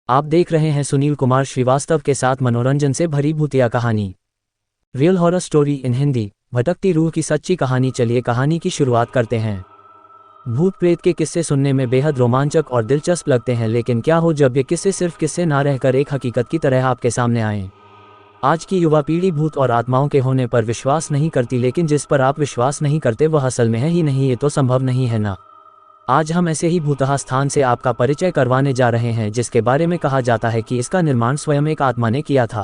आप देख रहे हैं सुनील कुमार श्रीवास्तव के साथ मनोरंजन से भरी भूतिया कहानी, real horror story in Hindi. भटकती रूह की सच्ची कहानी। चलिए कहानी की शुरुआत करते हैं। भूत प्रेत के किस्से सुनने में बेहद रोमांचक और दिलचस्प लगते हैं, लेकिन क्या हो जब ये किस्से सिर्फ किस्से ना रहकर एक हकीकत की तरह आपके सामने आएं। आज की युवा पीढ़ी भूत और आत्माओं के होने पर विश्वास नहीं करती, लेकिन जिस पर आप विश्वास नहीं करते वह असल में है ही नहीं। ये तो संभव नहीं है ना। आज हम ऐसे ही भूतहा स्थान से आपका परिचय करवाने जा रहे हैं, जिसके बारे में कहा जाता है कि इसका निर्माण स्वयं एक आत्मा ने किया था।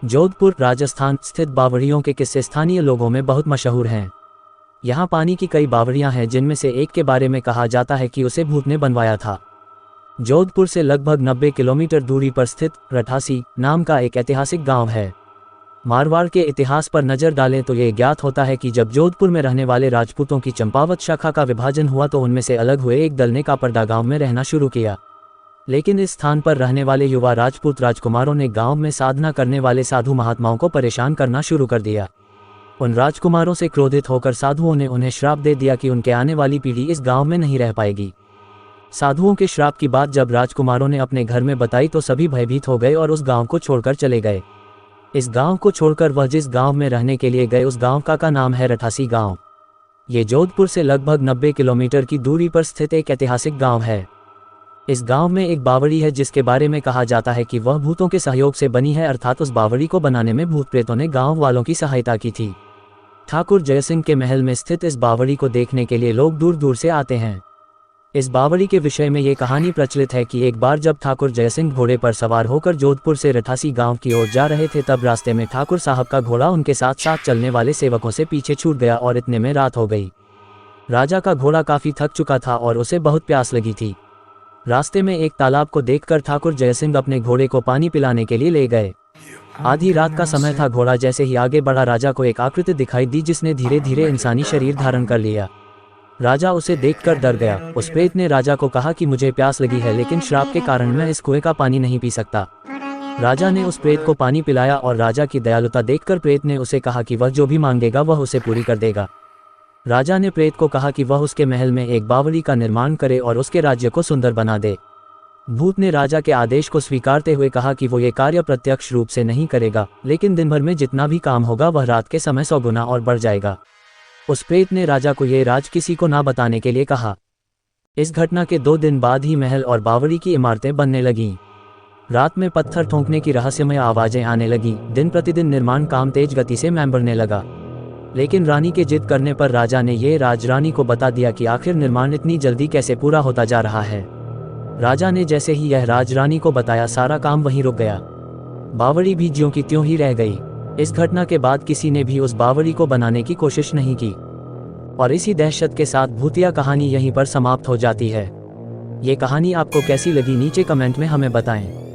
जोधपुर राजस्थान स्थित बावड़ियों के किस्से स्थानीय लोगों में बहुत मशहूर हैं। यहाँ पानी की कई बावड़ियाँ हैं, जिनमें से एक के बारे में कहा जाता है कि उसे भूत ने बनवाया था। जोधपुर से लगभग 90 किलोमीटर दूरी पर स्थित रठासी नाम का एक ऐतिहासिक गांव है। मारवाड़ के इतिहास पर नज़र डालें तो ये ज्ञात होता है कि जब जोधपुर में रहने वाले राजपूतों की चंपावत शाखा का विभाजन हुआ तो उनमें से अलग हुए एक दल ने कापरदा गांव में रहना शुरू किया। लेकिन इस स्थान पर रहने वाले युवा राजपूत राजकुमारों ने गांव में साधना करने वाले साधु महात्माओं को परेशान करना शुरू कर दिया। उन राजकुमारों से क्रोधित होकर साधुओं ने उन्हें श्राप दे दिया कि उनके आने वाली पीढ़ी इस गांव में नहीं रह पाएगी। साधुओं के श्राप की बात जब राजकुमारों ने अपने घर में बताई तो सभी भयभीत हो गए और उस गांव को छोड़कर चले गए। इस गांव को छोड़कर वह जिस गांव में रहने के लिए गए उस गांव का नाम है रठासी गांव। ये जोधपुर से लगभग 90 किलोमीटर की दूरी पर स्थित एक ऐतिहासिक गांव है। इस गांव में एक बावड़ी है जिसके बारे में कहा जाता है कि वह भूतों के सहयोग से बनी है, अर्थात उस बावड़ी को बनाने में भूत प्रेतों ने गांव वालों की सहायता की थी। ठाकुर जयसिंह के महल में स्थित इस बावड़ी को देखने के लिए लोग दूर दूर से आते हैं। इस बावड़ी के विषय में ये कहानी प्रचलित है कि एक बार जब ठाकुर जयसिंह घोड़े पर सवार होकर जोधपुर से रठासी गांव की ओर जा रहे थे, तब रास्ते में ठाकुर साहब का घोड़ा उनके साथ साथ चलने वाले सेवकों से पीछे छूट गया और इतने में रात हो गई। राजा का घोड़ा काफी थक चुका था और उसे बहुत प्यास लगी थी। रास्ते में एक तालाब को देखकर ठाकुर जयसिंह अपने घोड़े को पानी पिलाने के लिए ले गए। आधी रात का समय था। घोड़ा जैसे ही आगे बढ़ा, राजा को एक आकृति दिखाई दी जिसने धीरे धीरे इंसानी शरीर धारण कर लिया। राजा उसे देखकर डर गया। उस प्रेत ने राजा को कहा कि मुझे प्यास लगी है, लेकिन श्राप के कारण मैं इस कुएं का पानी नहीं पी सकता। राजा ने उस प्रेत को पानी पिलाया और राजा की दयालुता देखकर प्रेत ने उसे कहा कि वह जो भी मांगेगा वह उसे पूरी कर देगा। राजा ने प्रेत को कहा कि वह उसके महल में एक बावड़ी का निर्माण करे और उसके राज्य को सुंदर बना दे। भूत ने राजा के आदेश को स्वीकारते हुए कहा कि वो ये कार्य प्रत्यक्ष रूप से नहीं करेगा, लेकिन दिन भर में जितना भी काम होगा वह रात के समय 100 गुना और बढ़ जाएगा। उस प्रेत ने राजा को ये राज किसी को ना बताने के लिए कहा। इस घटना के 2 दिन बाद ही महल और बावड़ी की इमारतें बनने लगीं। रात में पत्थर ठोंकने की रहस्यमय आवाजें आने लगीं। दिन प्रतिदिन निर्माण काम तेज गति से बढ़ने लगा। लेकिन रानी के जिद करने पर राजा ने ये राज रानी को बता दिया कि आखिर निर्माण इतनी जल्दी कैसे पूरा होता जा रहा है। राजा ने जैसे ही यह राज रानी को बताया, सारा काम वहीं रुक गया। बावड़ी भी ज्यों की त्यों ही रह गई। इस घटना के बाद किसी ने भी उस बावड़ी को बनाने की कोशिश नहीं की और इसी दहशत के साथ भूतिया कहानी यहीं पर समाप्त हो जाती है। ये कहानी आपको कैसी लगी नीचे कमेंट में हमें बताएं।